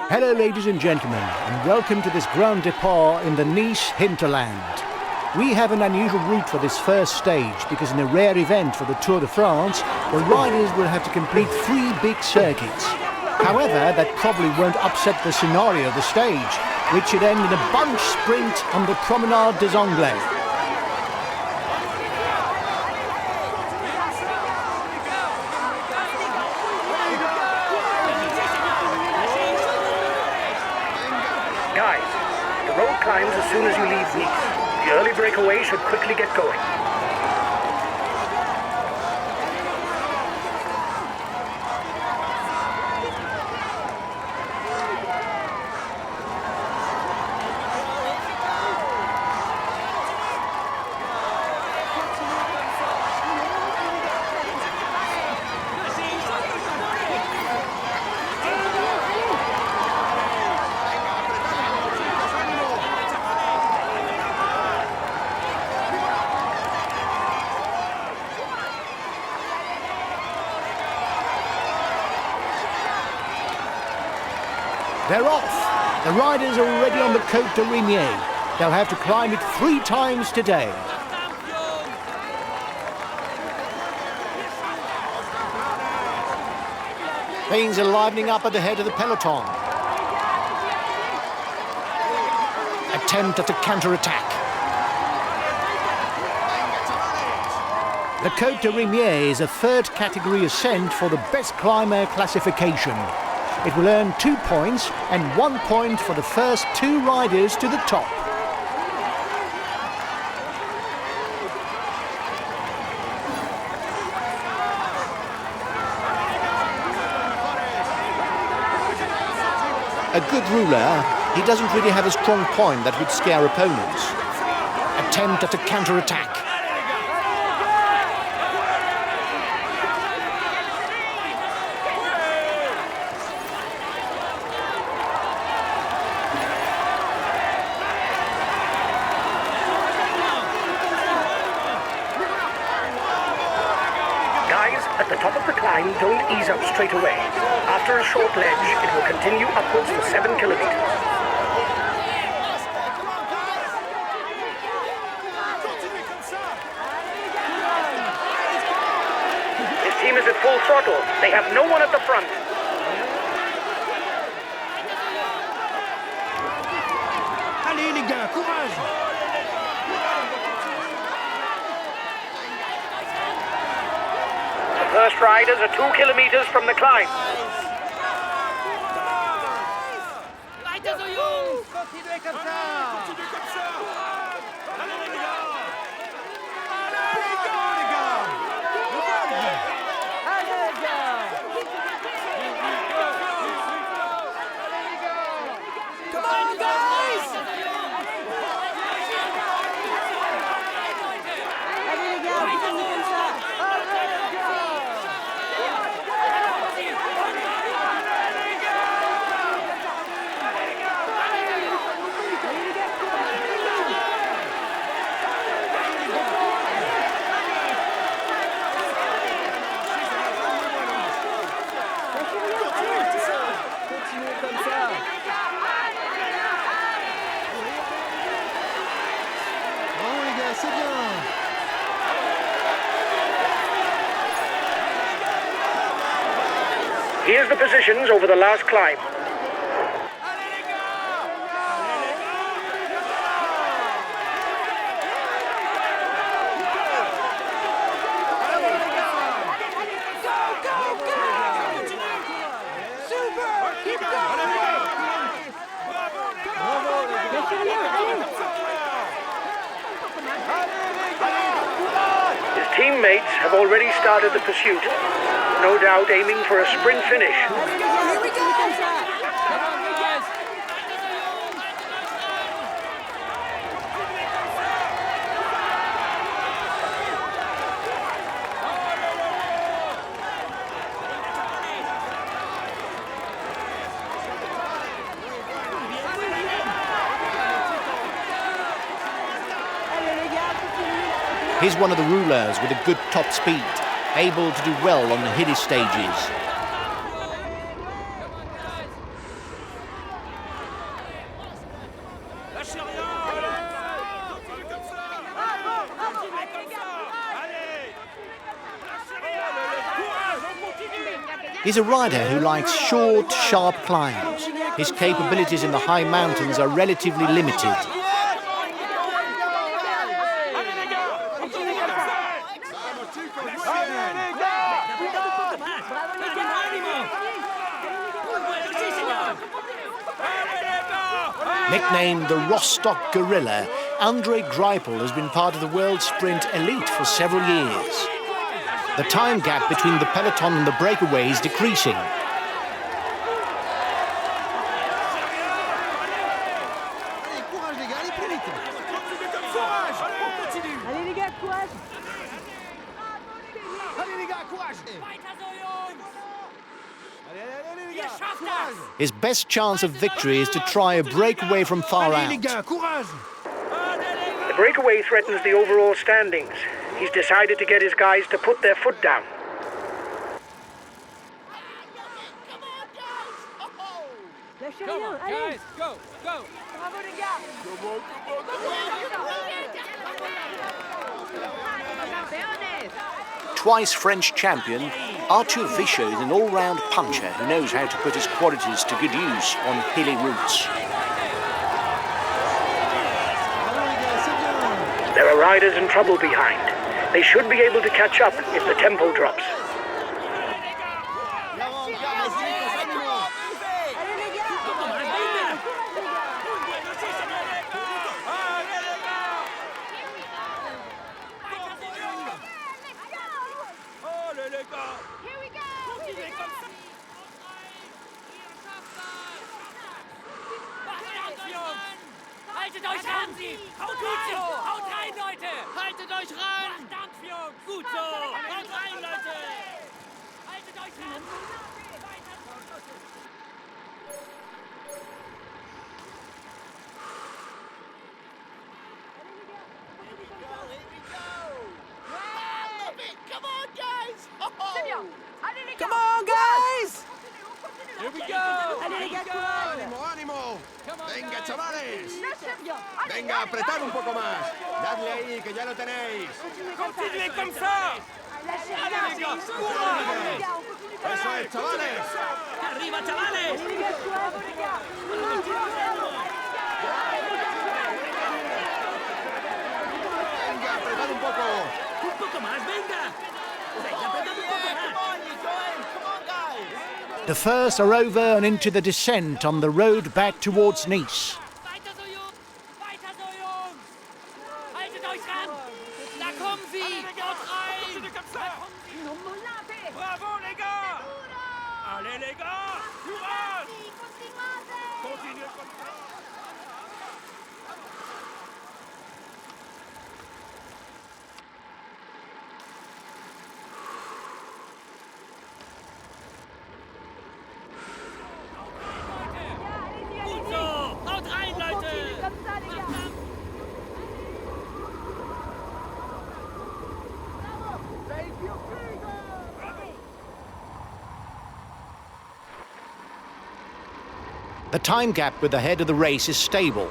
Hello ladies and gentlemen, and welcome to this Grand Depart in the Nice hinterland. We have an unusual route for this first stage because in a rare event for the Tour de France, the riders will have to complete 3 big circuits. However, that probably won't upset the scenario of the stage, which should end in a bunch sprint on the Promenade des Anglais. Guys, the road climbs as soon as you leave Nice. The early breakaway should quickly get going. They're off! The riders are already on the Cote de Rimiez. They'll have to climb it 3 times today. Things are livening up at the head of the peloton. Attempt at a counter-attack. The Cote de Rimiez is a 3rd category ascent for the best climber classification. It will earn 2 points and 1 point for the first 2 riders to the top. A good ruler, he doesn't really have a strong point that would scare opponents. Attempt at a counter-attack. At the top of the climb, don't ease up straight away. After a short ledge, it will continue upwards for 7 kilometers. This team is at full throttle. They have no one at the front. Allez les gars, courage! First riders are 2 kilometers from the climb. Continuez comme ça! Continuez comme ça! Allez les gars! Allez les gars! Allez les gars! Come on guys! Allez les gars, continuez comme ça! Here's the positions over the last climb. His teammates have already started the pursuit, no doubt aiming for a sprint finish. Here we go! He's one of the rulers with a good top speed, able to do well on the hilly stages. He's a rider who likes short, sharp climbs. His capabilities in the high mountains are relatively limited. Nicknamed the Rostock Gorilla, Andrei Greipel has been part of the world sprint elite for several years. The time gap between the peloton and the breakaway is decreasing. His best chance of victory is to try a breakaway from far out. The breakaway threatens the overall standings. He's decided to get his guys to put their foot down. Come on, guys, go, go! Twice French champion, Arthur Vichot is an all-round puncher who knows how to put his qualities to good use on hilly routes. There are riders in trouble behind. They should be able to catch up if the tempo drops. Haltet euch ran! Haut gut so! Haut rein, Leute! Haltet euch ran! Dampf, Jungs! Gut so! Haut rein, Leute! Haltet euch ran! Weiter so! Come on, guys! Come on, guys! Here we go! Allez, les gars, ¡Ánimo, ánimo! ¡Venga, chavales! ¡Venga, apretad un poco más! ¡Dadle ahí, que ya lo tenéis! Continuez comme ça! Allez, les gars! ¡Eso es, chavales! ¡Arriba, chavales! ¡Venga, apretad un poco! ¡Un poco más, venga! ¡Venga, apretad un poco más! The first are over and into the descent on the road back towards Nice. Weiter so, Jungs! Weiter so, Jungs! Haltet euch ran! Da kommen sie! Haut rein! Bravo, les gars! Allez, les gars! Courage! Continuez comme ça! Gut so! Haut rein, Leute! The time gap with the head of the race is stable.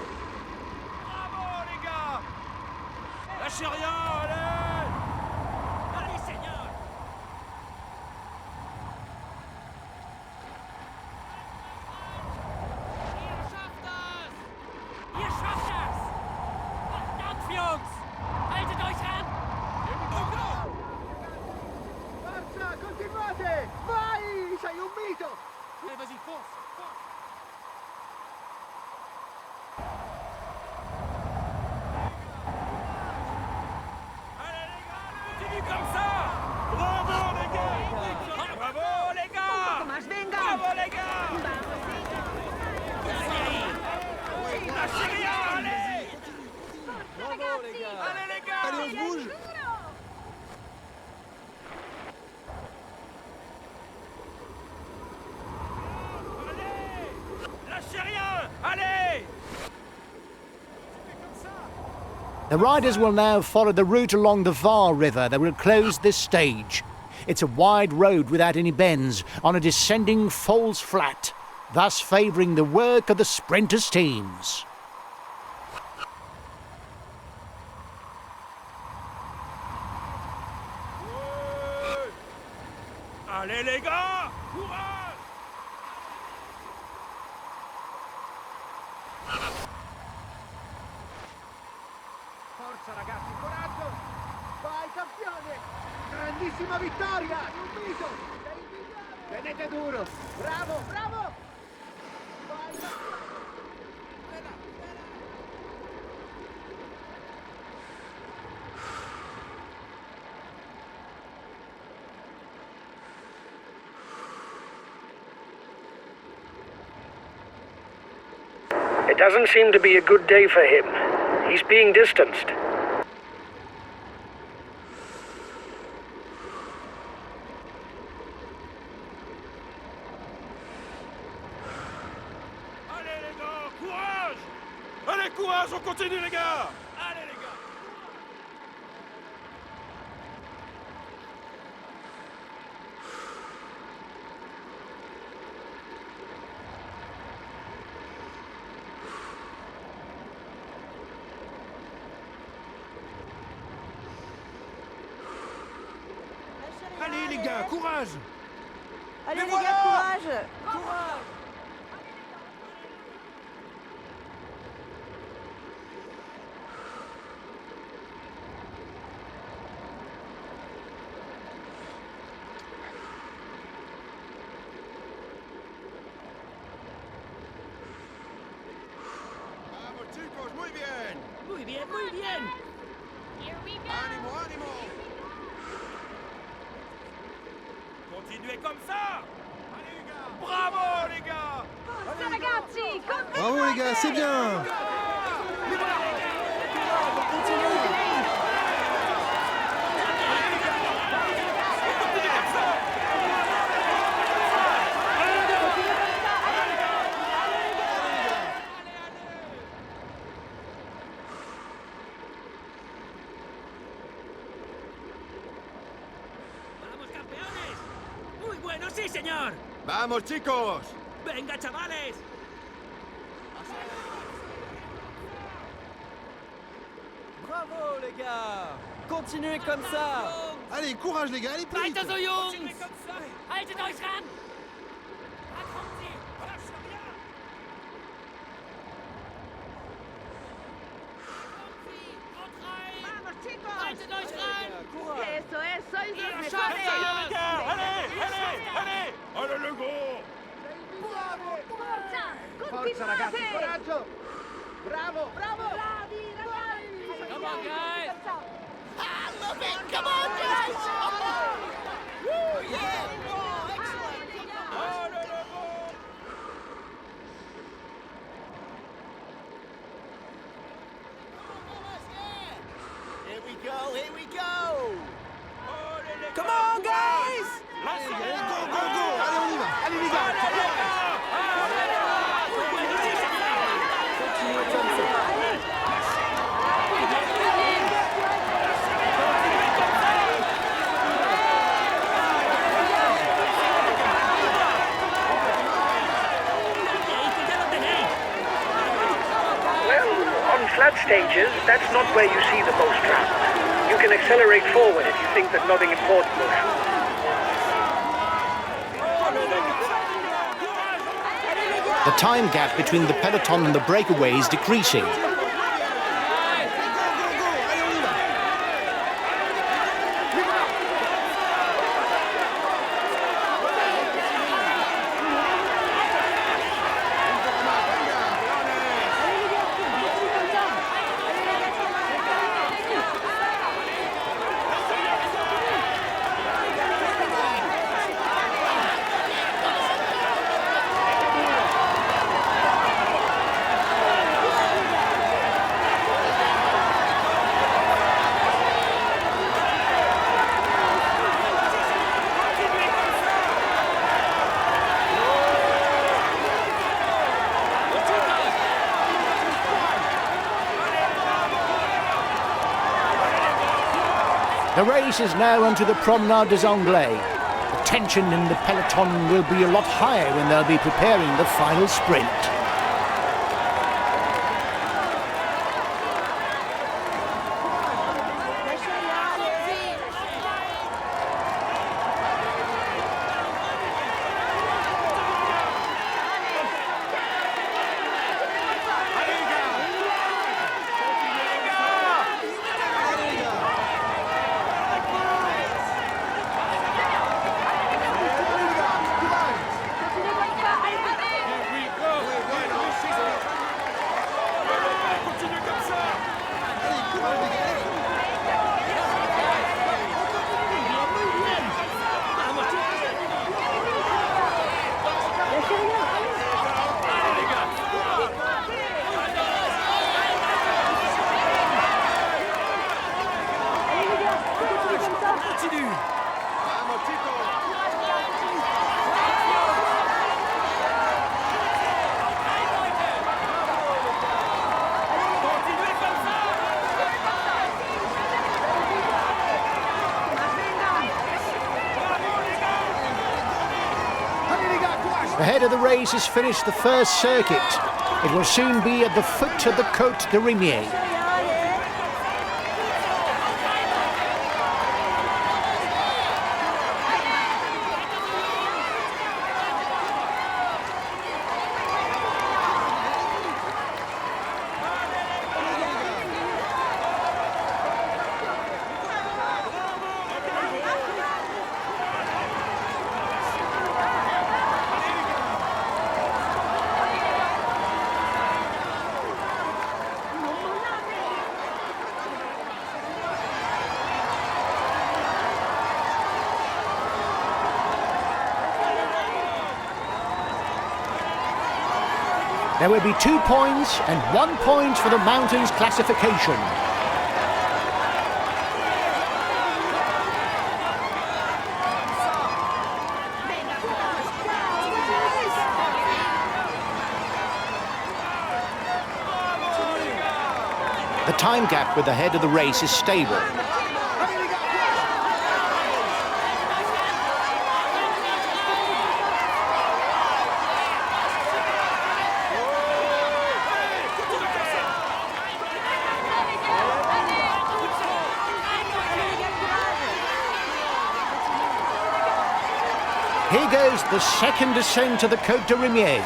Bravo, les gars! Lâchez rien, allez! Allez, Seigneur! Ihr schafft das! Dampf, Jungs! Haltet euch ran! Forza, continuate! Vai! Sei un mito! Vas-y, force! Allez, les gars! Continue comme ça! Bravo, les gars! Bravo, les gars! Bravo, les gars! Lâchez rien, allez! Allez, les gars! Allez, on se bouge! Lâchez rien! Allez! The riders will now follow the route along the Var River that will close this stage. It's a wide road without any bends on a descending falls flat, thus favouring the work of the sprinters' teams. Allez, les gars! Courage! Forza ragazzi, coraggio! Vai campione! Grandissima vittoria! Subito! Sei il migliore! Tenete duro! Bravo, bravo! Vai campione! It doesn't seem to be a good day for him. He's being distanced. Allez les gars, courage! Allez, courage, on continue les gars! Allez les gars! Allez les gars, courage! Allez Mais les voilà! gars, courage! Courage! Vamos chicos, muy bien! Muy bien, muy bien. Ánimo, ánimo! Continuez comme ça! Allez les gars! Bravo les gars! Forza ragazzi! Bravo les gars, c'est bien. Vamos, campeones. Muy bueno, sí, señor. Vamos chicos! Venga, chavales. Bravo les gars! Continuez comme ça! Allez, courage les gars, allez plus vite. Weiter so, Jungs. Continuez comme ça! Haltet euch ran. Da kommt sie. Lâche rien! Haut rein. Vamos chicos! Haltet euch ran. Courage! Eso, sois Ihr los schafft Ça y est mejores! les gars! Allez, allez, allez! Allez le gros! Forza! Forza ragazzi, Continuate! coraggio! Bravo, bravo! Bravi ragazzi! Come on, guys. Come on guys! Allez le gros! Here we go, here we go! Allez les Come gars, on guys! Lancez Allez, go, go, go. Allez, on y va. Allez les gars. Continuez comme ça! Well, on flat stages, that's not where you see the most travel. You can accelerate forward if you think that nothing important will happen. The time gap between the peloton and the breakaway is decreasing. The race is now onto the Promenade des Anglais. The tension in the peloton will be a lot higher when they'll be preparing the final sprint. The head of the race has finished the first circuit. It will soon be at the foot of the Cote de Rimiez. There will be 2 points and 1 point for the mountains classification. The time gap with the head of the race is stable. Here goes the second descent to the Cote de Rimiez.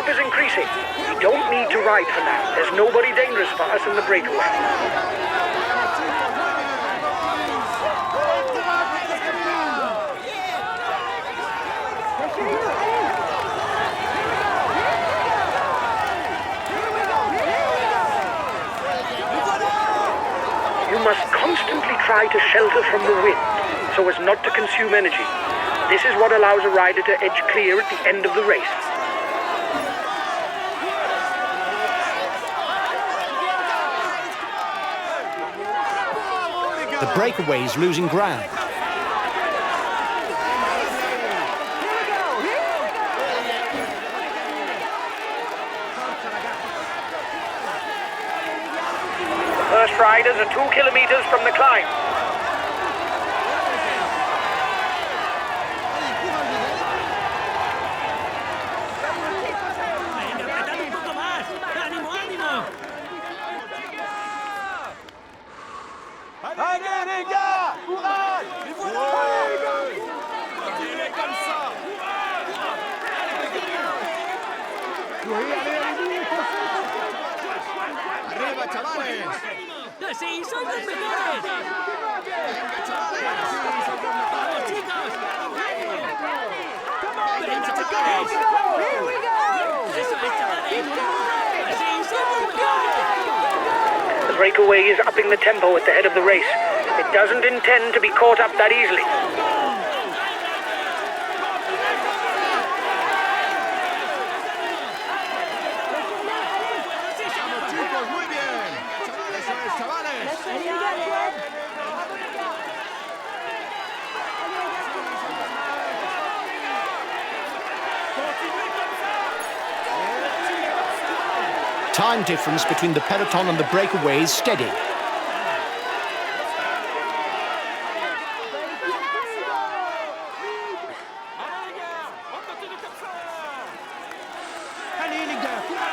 Is increasing. We don't need to ride for now. There's nobody dangerous for us in the breakaway. You must constantly try to shelter from the wind so as not to consume energy. This is what allows a rider to edge clear at the end of the race. The breakaway is losing ground. First riders are 2 kilometers from the climb. Allez les gars, courage! Et voilà! Continuez comme ça! Arriba, chavales. ¡Sí, son los mejores! Venga, chavales. ¡Vamos, chicos! Venga, ¡Eso chavales. es, chavales! ¡Sí, son los mejores! The breakaway is upping the tempo at the head of the race. It doesn't intend to be caught up that easily. Vamos, chicos, muy bien. Eso es, chavales. Time difference between the peloton and the breakaway is steady. Allez les gars, courage!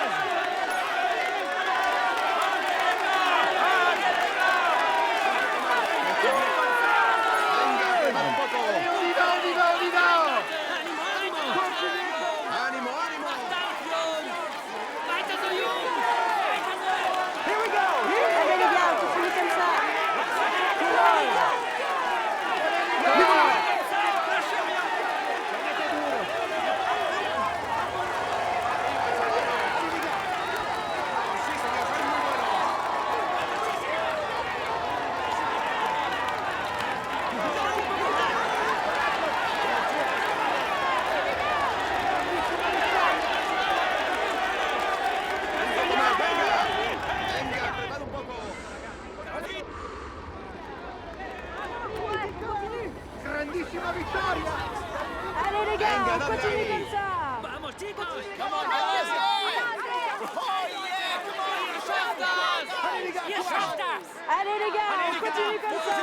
Allez les gars, on continue comme ça.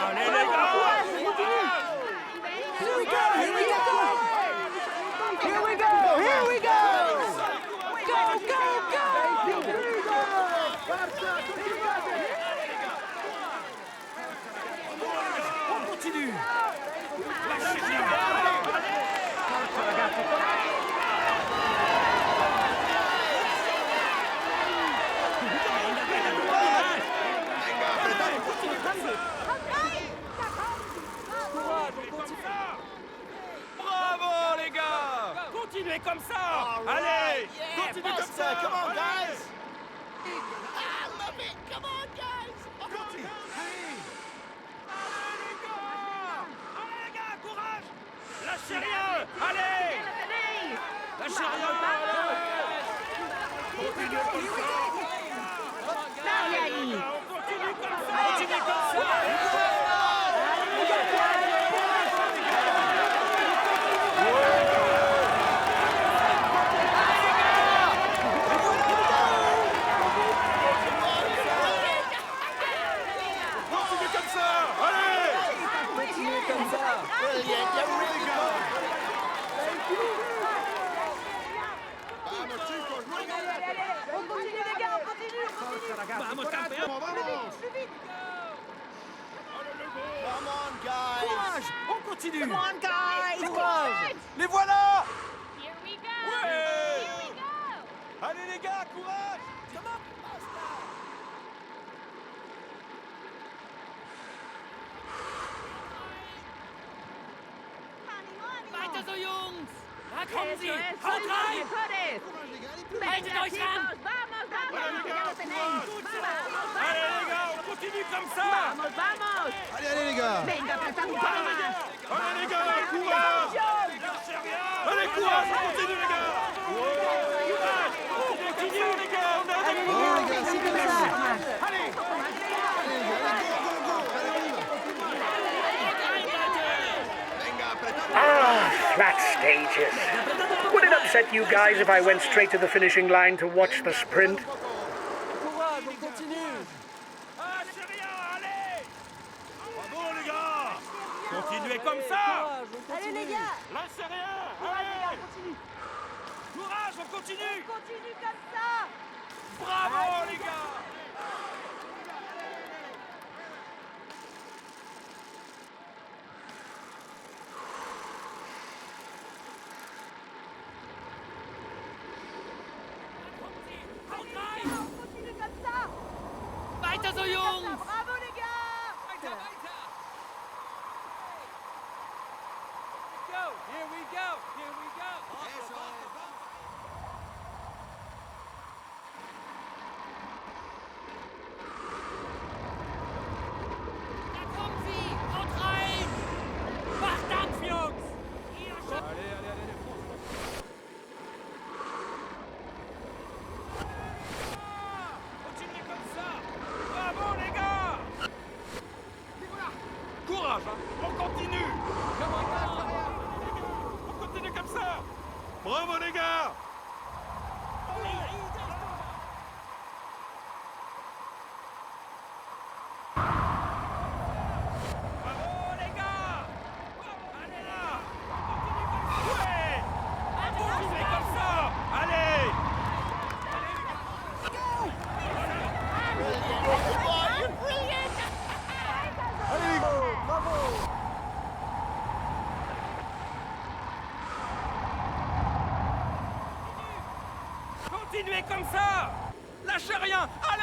Allez les gars! Here we go, here we go. Here we go, here we go. Go, go, go. On continue! Bravo les gars! Continuez comme ça! Allez! Continuez comme ça! Come on, guys! I love it. Come on, guys. Continue! Allez les gars! Allez les gars, courage! Lâchez rien! Allez! Lâchez rien! Continuez comme ça! Dai, On continue comme ça! Continuez comme ça! Continuez comme ça! Allez! Continuez comme ça. Brilliant, you're really good. On continue les gars, on continue. Vamos, campeón! Plus vite. Come on, guys! Courage! On continue! Come on, guys! Courage. Les voilà! Here we go. Ouais! Here we go. Allez les gars, courage! Weiter so, Jungs! Da kommen sie! Haut rein! Haltet euch ran! Allez les gars, on continue comme ça! Allez les gars. Allez les gars, courage! Lâchez rien! Allez, courage, on continue les gars! Courage! On continue les gars! On a des Oh les gars, c'est comme ça. Allez! Allez les gars, allez, go, go, go. Allez, on y va. Ah, flat stages. Would it upset you guys if I went straight to the finishing line to watch the sprint? Courage, on continue. Lâchez rien, allez! Bravo les gars! Continuez comme ça! Courage, on continue. Allez les gars. Lâchez rien! Allez les gars, Allez! on continue. Courage, on continue! On continue comme ça. Bravo les gars! Haut rein! On continue comme ça. Weiter so, Jungs! Bravo les gars. Weiter, weiter! Go, here we go, here we go. Da kommen sie! Haut rein! Macht Dampf, Jungs! Ihr schafft Allez, allez, allez, Continuez comme ça! Bravo les gars! Courage, hein. On continue! On continue comme ça! Bravo les gars! Bravo les gars! Allez là! Ouais! Continuez comme ça! Allez! Continuez comme ça! Lâchez rien! Allez!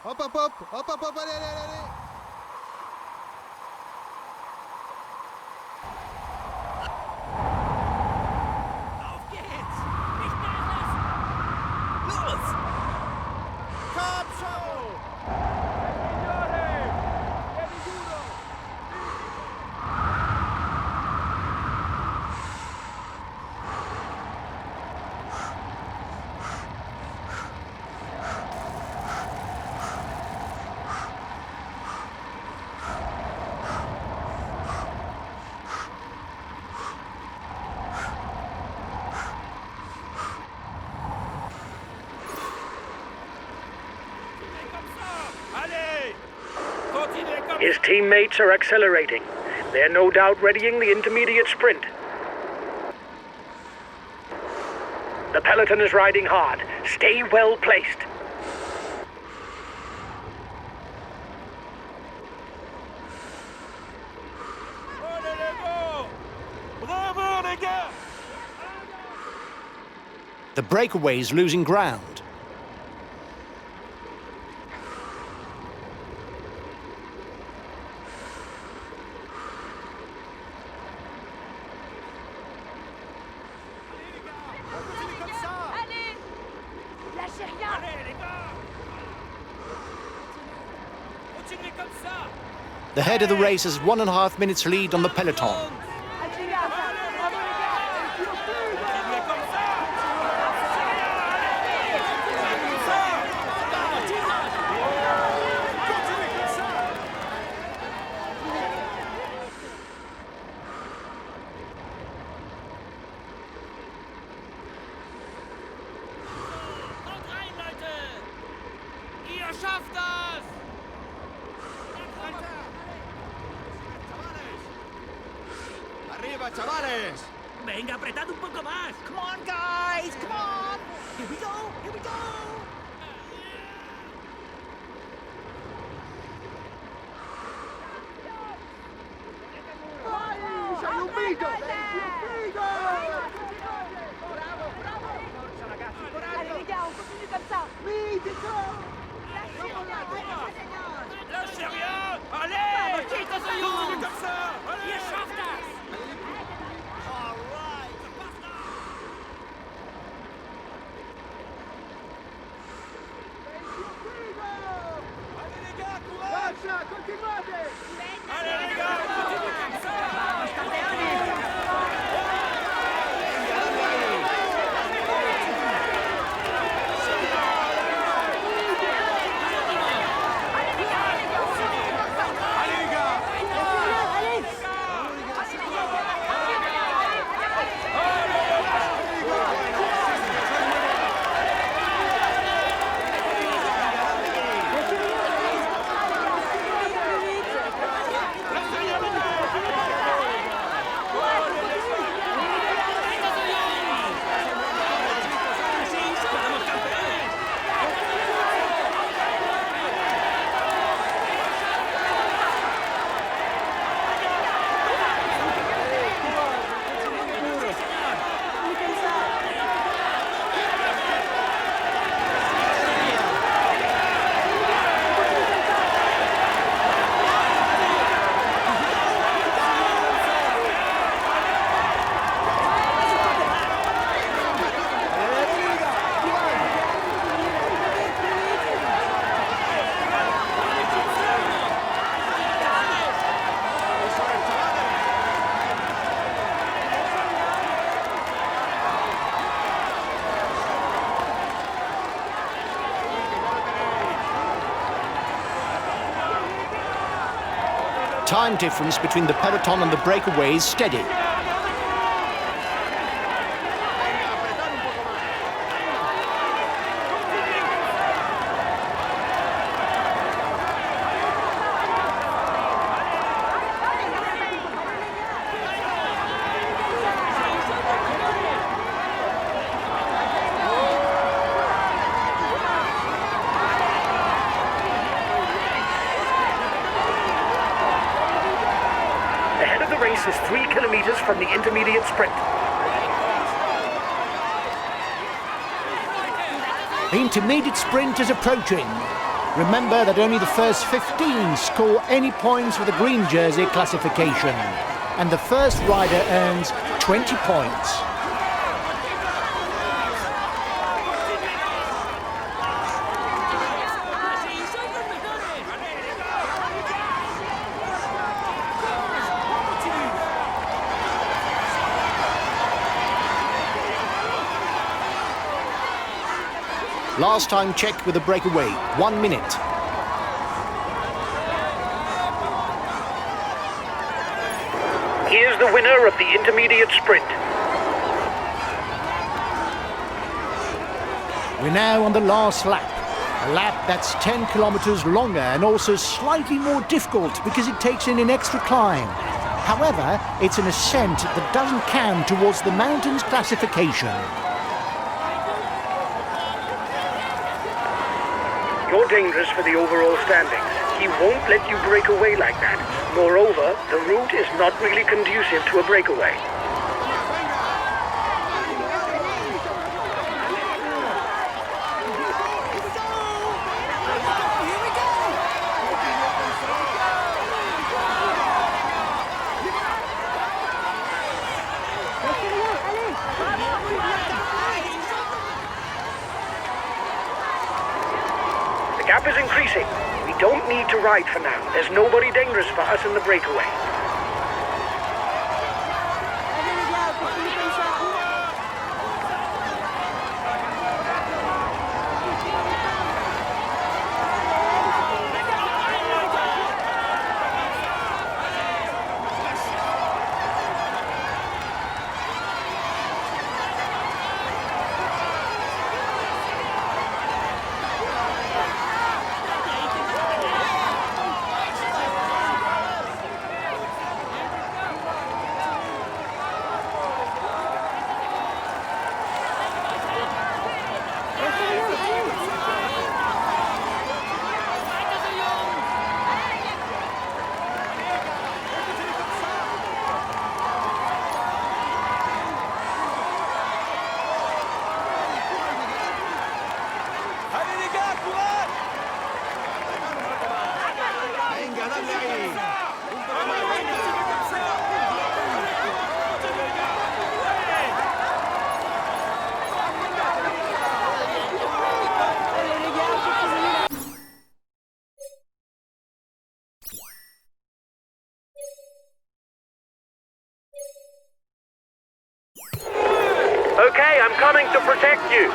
Hop, hop, hop. Hop, hop, hop. Allez, allez, allez, allez. Auf geht's! Nicht nachlassen! Los! Come show! His teammates are accelerating. They're no doubt readying the intermediate sprint. The peloton is riding hard. Stay well placed. Allez les gars! Bravo les gars! The breakaway's losing ground. Allez! Lâchez rien! Allez les gars! Continuez comme ça! The head of the race has 1.5 minutes lead on the peloton. Allez, les gars! Bravo, les gars! Continuez comme ça! Haut rein, Leute! Ihr schafft das! ¡Arriba, chavales! Venga, apretad un poco más. Come on, guys! Come on! Here we go! Here we go! Sei un mito! Bravo, bravo! Forza ragazzi, Allez, coraggio! les gars, on continue comme ça! Mitico! Lâchez rien! Allez! Geht das so, Continuez Jungs! comme ça! Ihr Allez! schafft das! Allez les gars, courage! Forza, continuate! Allez les gars, continuez comme ça! ¡Allez, les gars! Time difference between the peloton and the breakaway is steady. The head of the race is 3 kilometers from the intermediate sprint. The intermediate sprint is approaching. Remember that only the first 15 score any points for the green jersey classification, and the first rider earns 20 points. Last time checked with the breakaway, 1 minute. Here's the winner of the intermediate sprint. We're now on the last lap. A lap that's 10 kilometers longer and also slightly more difficult because it takes in an extra climb. However, it's an ascent that doesn't count towards the mountain's classification. You're dangerous for the overall standings. He won't let you break away like that. Moreover, the route is not really conducive to a breakaway. The gap is increasing. We don't need to ride for now. There's nobody dangerous for us in the breakaway. Allez les gars, courage! Venga, dale ahí. Okay, I'm coming to protect you.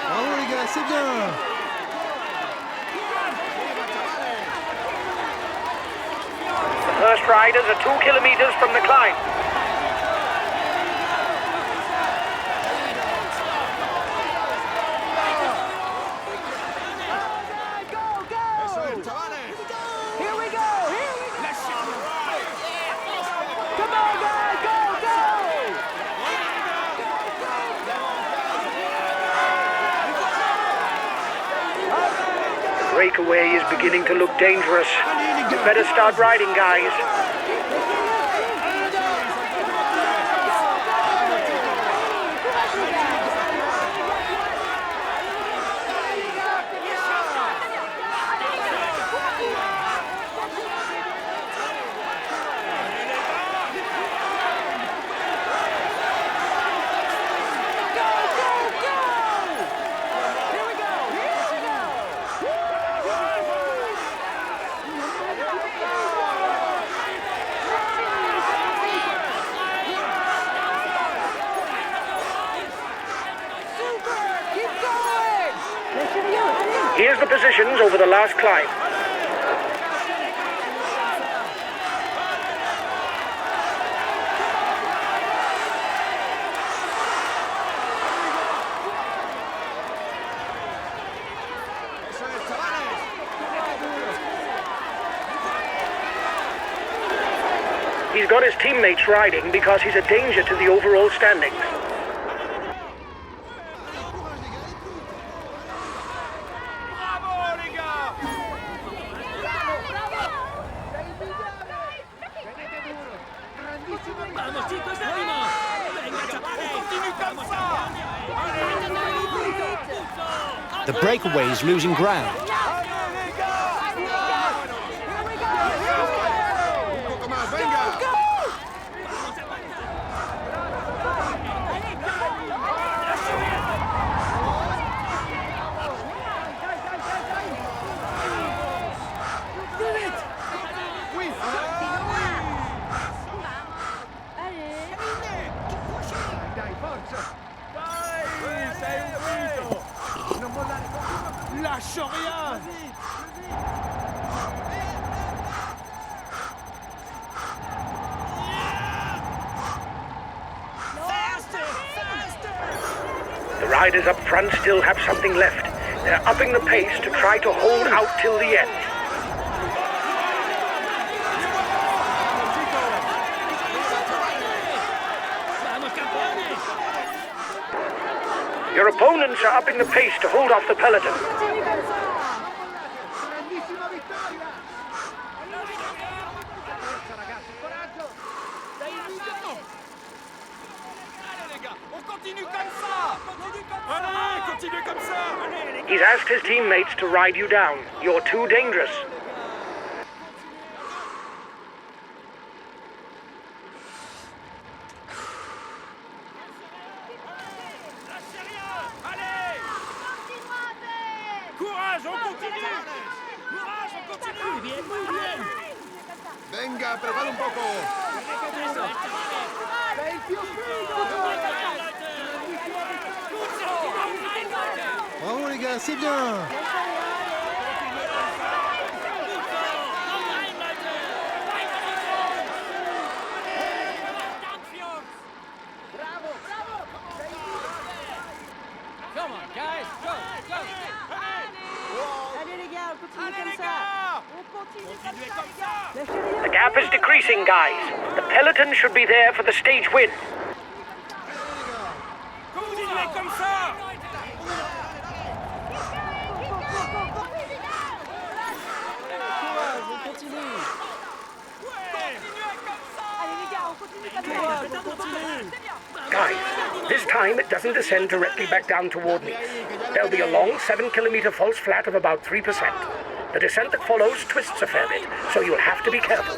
Bravo les gars, c'est bien. The first riders are 2 kilometers from the climb. Eso es, chavales. Here we go! Come on, guys! Go, go! The breakaway is beginning to look dangerous. You better start riding, guys. Here's the positions over the last climb. Eso es, chavales. He's got his teammates riding because he's a danger to the overall standings. Bravo les gars! Vamos chicos, ánimo. Venga chavales, Continue comme ça! The breakaway is losing ground. Un poco más, venga. lâche rien. The riders up front still have something left. They're upping the pace to try to hold out till the end. Your opponents are upping the pace to hold off the peloton. Grandissima vittoria! Forza ragazzi, coraggio! Allez les gars, on continue comme ça. Allez, continuez comme ça. He's asked his teammates to ride you down. You're too dangerous. Lâchez rien. Allez. Courage, on continue. Courage, on continue. Bien, muy bien. Venga, apretad un poco. Sei più figo! Bravo les gars, c'est bien. Bravo, bravo! Sei Come on, guys, go, go. Allez les gars, on continue Allez comme les ça. gars. On continue Continuez comme comme ça, ça. les gars. Lâchez rien. The gap is decreasing, guys. The peloton should be there for the stage win. Continuez comme ça. Courage, on continue. Continuez comme ça. Allez les gars, on continue comme ça. Courage, on continue. Guys, this time it doesn't descend directly back down toward me. There'll be a long 7-kilometer false flat of about 3%. The descent that follows twists a fair bit, so you'll have to be careful.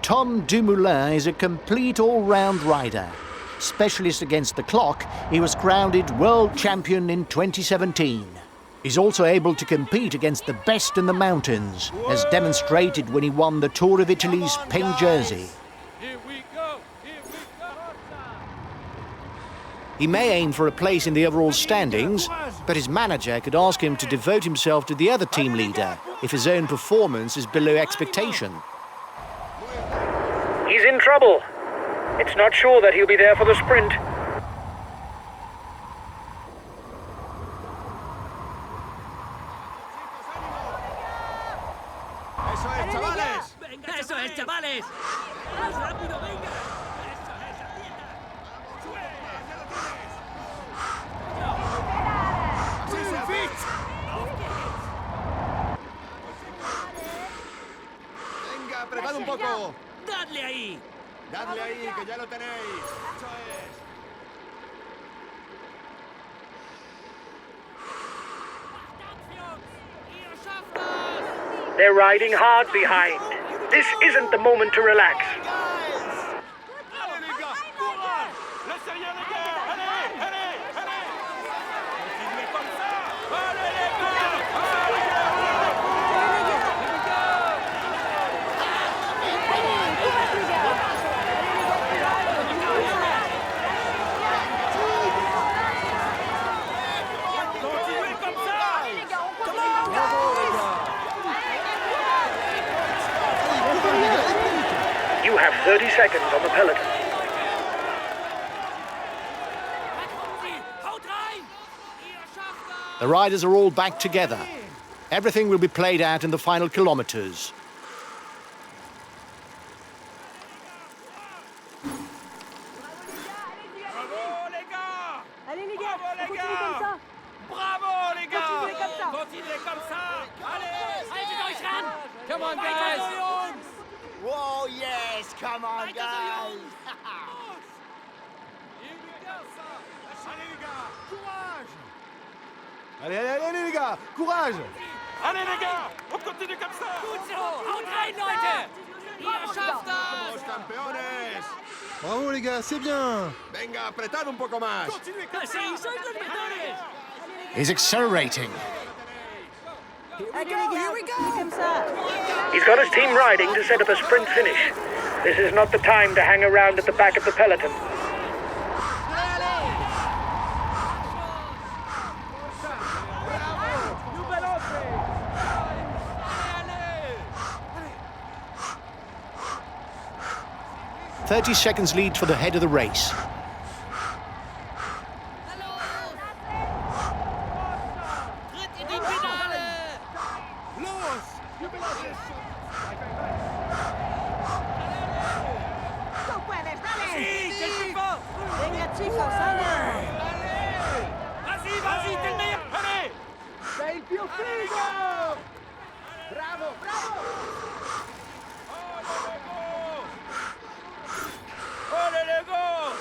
Tom Dumoulin is a complete all-round rider. Specialist against the clock, he was crowned world champion in 2017. He's also able to compete against the best in the mountains, as demonstrated when he won the Tour of Italy's pink jersey. Here we go, here we go. He may aim for a place in the overall standings, but his manager could ask him to devote himself to the other team leader if his own performance is below expectation. He's in trouble. It's not sure that he'll be there for the sprint. Eso es, chavales. ¡Eso es, chavales! ¡Más rápido, venga! ¡Eso es, aprieta! Así se fit. Venga, apretad un poco. ¡Dadle ahí! Dadle ahí, que ya lo tenéis. Eso es. They're riding hard behind. This isn't the moment to relax. Allez les gars, courage. Lâchez rien les gars. Allez, allez, allez. Continuez comme ça. Allez les gars. Continuez comme ça. You have 30 seconds on the peloton. Haut rein! Ihr schafft das! The riders are all back together. Everything will be played out in the final kilometres. Bravo les gars. Allez les gars, Bravo, on les continue gars. comme ça. Bravo les gars. Continuez comme ça. Continuez comme ça. Allez. Haltet euch ran! Come on, Weiter guys. so, Jungs! Whoa, yes, come on, Weiter so, Jungs! Here we go. Allez les gars, courage. Allez, allez, allez les gars, courage. Allez les gars, on continue comme ça. Gut so! Haut rein, Leute! Ihr schafft das! Los campeones. Bravo les gars, c'est bien. Venga, apretad un poco más. Sí, sois los mejores! He's accelerating. Allez les gars, on continue comme ça. He's got his team riding to set up a sprint finish. This is not the time to hang around at the back of the peloton. Più veloce! 30 seconds lead for the head of the race. Tritt in die Pedale! Los! Più veloce! Tú puedes, dale. Sí, c'est le plus fort! Venga, chicos, dale. Vas-y, vas-y, t'es le meilleur! Allez! Sei il più figo! Bravo, bravo! Allez les gars!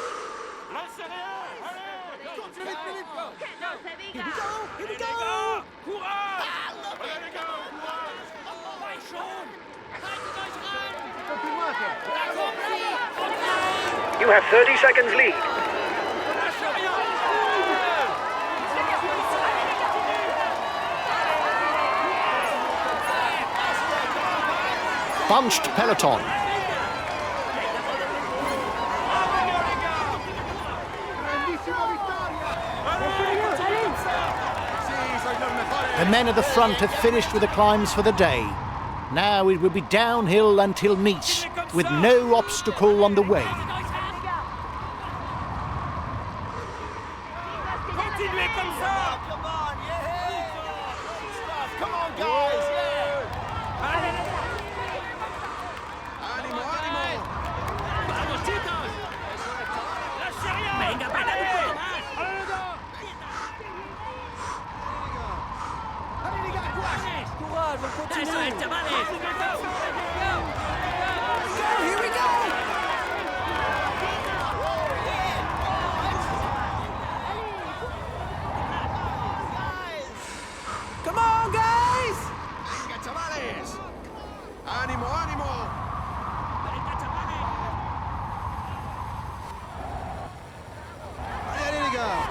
Lancez rien! Allez! Que no se diga! Allez les gars! Courage! Allez les gars! Courage! Vai schon! Haltet euch ran! Continuate! Da kommt sie! Und rein! You have 30 seconds lead. Lâchez rien! Bunched peloton. Grandissima vittoria! Sí, sois los mejores. The men at the front have finished with the climbs for the day. Now it will be downhill until Nice, with no obstacle on the way. Continuez comme ça! Come on, yeah! Stuff. Come on, guys! Yeah! ¡Ánimo, ánimo! Vamos, chicos! Lâchez rien! Venga, pedale un poco más! Allez les gars! Allez, les gars, courage! Courage, on Eso continue. es, chavales! Here we go. Come on, guys. ¡Venga, chavales! ¡Ánimo, ánimo! Venga, chavales! Allez, allez, les gars.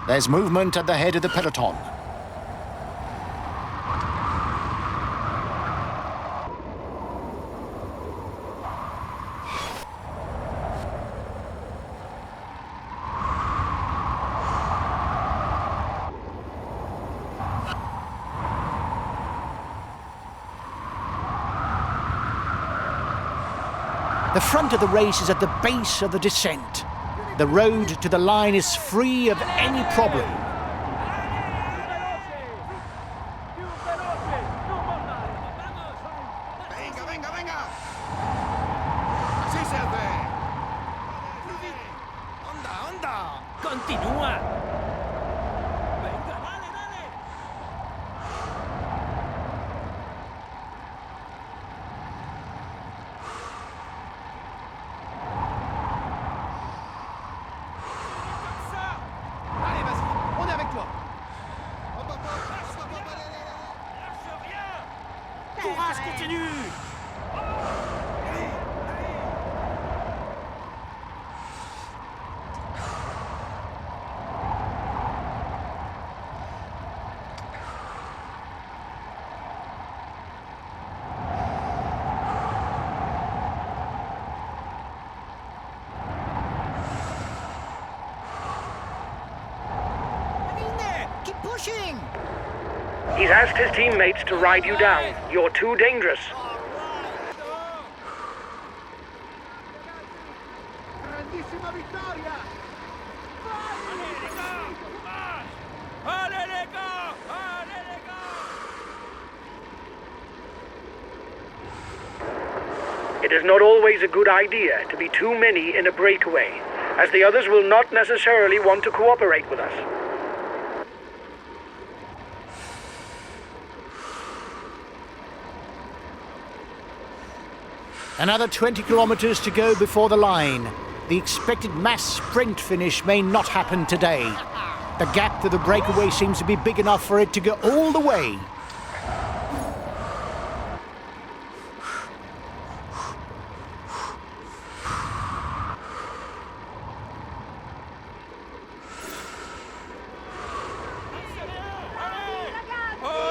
There's movement at the head of the peloton. The front of the race is at the base of the descent. The road to the line is free of any problem. Più veloce! Non mollare! ¡Venga, venga, venga! ¡Así se hace! ¡Onda, onda! Continúa! Venga, dale, dale! Allez, vas-y, on est avec toi! Hop, hop, hop, hop, hop, hop, allez, allez, allez. Lâche rien! Courage, continue! In there. Keep pushing. He's asked his teammates to ride you down. You're too dangerous. Grandissima vittoria! Allez les gars! Courage! Allez les gars! Allez les gars! It is not always a good idea to be too many in a breakaway, as the others will not necessarily want to cooperate with us. Another 20 kilometres to go before the line. The expected mass sprint finish may not happen today. The gap to the breakaway seems to be big enough for it to go all the way.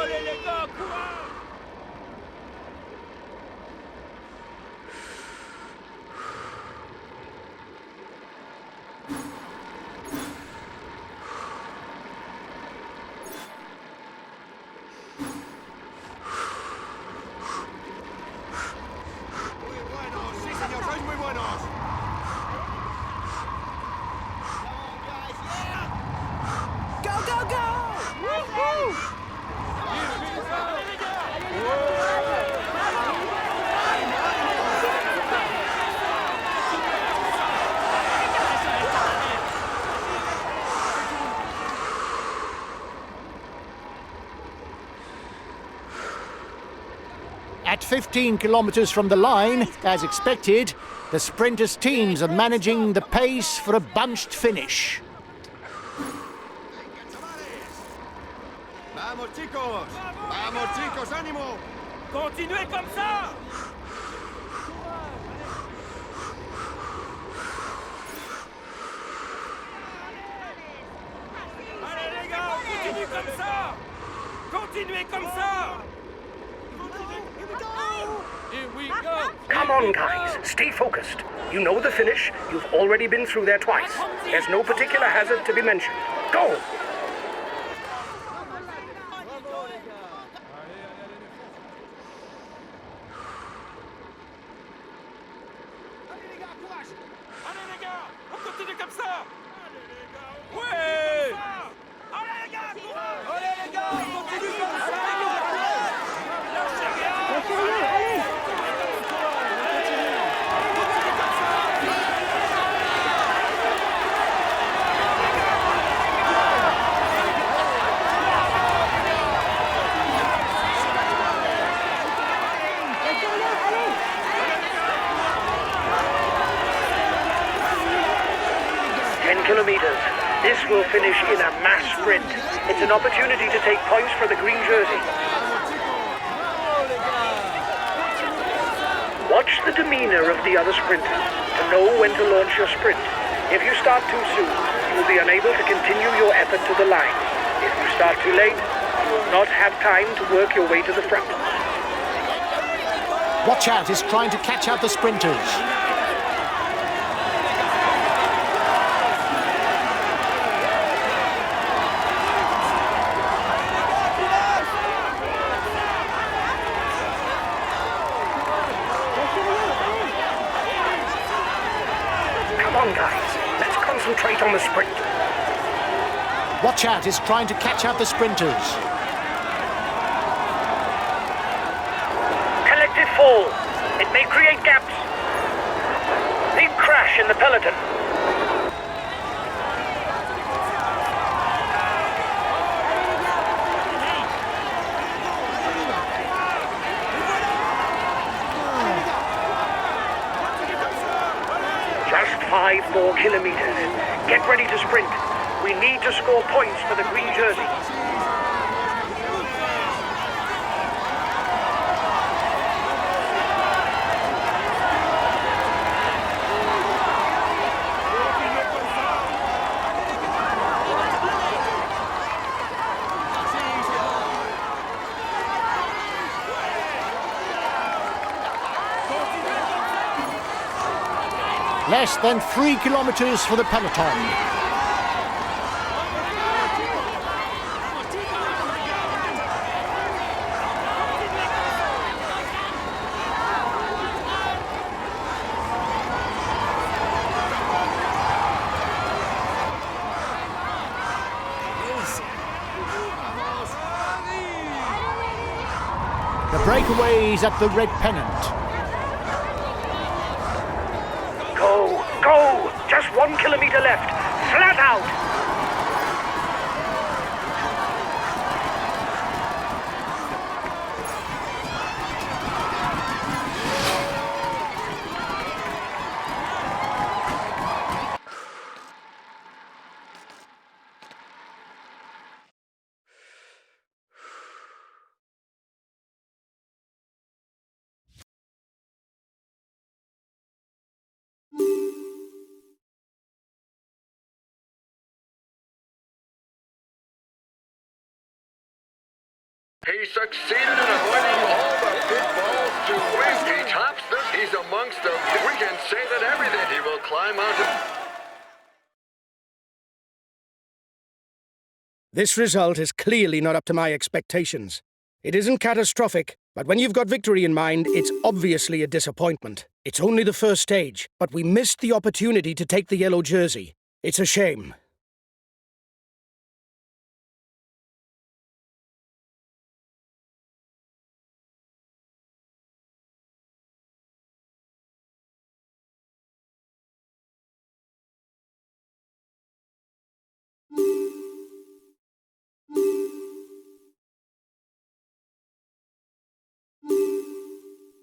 Allez les gars, courage! Muy buenos, sí señor, sois muy buenos. Go, go, go! Woo-hoo! At 15 kilometres from the line, as expected, the sprinters' teams are managing the pace for a bunched finish. Vamos chicos, vamos chicos, ánimo. Continuez comme ça! Allez les gars, on continue comme ça! Continuez comme ça! Here we go. Come on, guys. Stay focused. You know the finish. You've already been through there twice. There's no particular hazard to be mentioned. Go! Allez les gars, on continue comme ça! Ouais! Allez les gars, courage! Allez les gars, on continue comme ça! Lâchez rien! Kilometers. This will finish in a mass sprint. It's an opportunity to take points for the green jersey. Watch the demeanor of the other sprinters to know when to launch your sprint. If you start too soon, you will be unable to continue your effort to the line. If you start too late, you will not have time to work your way to the front. Watch out, he's trying to catch out the sprinters. Guys, let's concentrate on the sprint. Watch out, he's trying to catch out the sprinters. Collective fall. It may create gaps. Big crash in the peloton. Just 5 more kilometers. Get ready to sprint. We need to score points for the green jersey. Less than 3 kilometres for the peloton. The breakaways at the red pennant. Go! Just 1 kilometer left. Flat out! He succeeded in avoiding all the pitfalls to win. He tops this. He's amongst them. We can say that everything. He will climb onto... This result is clearly not up to my expectations. It isn't catastrophic, but when you've got victory in mind, it's obviously a disappointment. It's only the first stage, but we missed the opportunity to take the yellow jersey. It's a shame.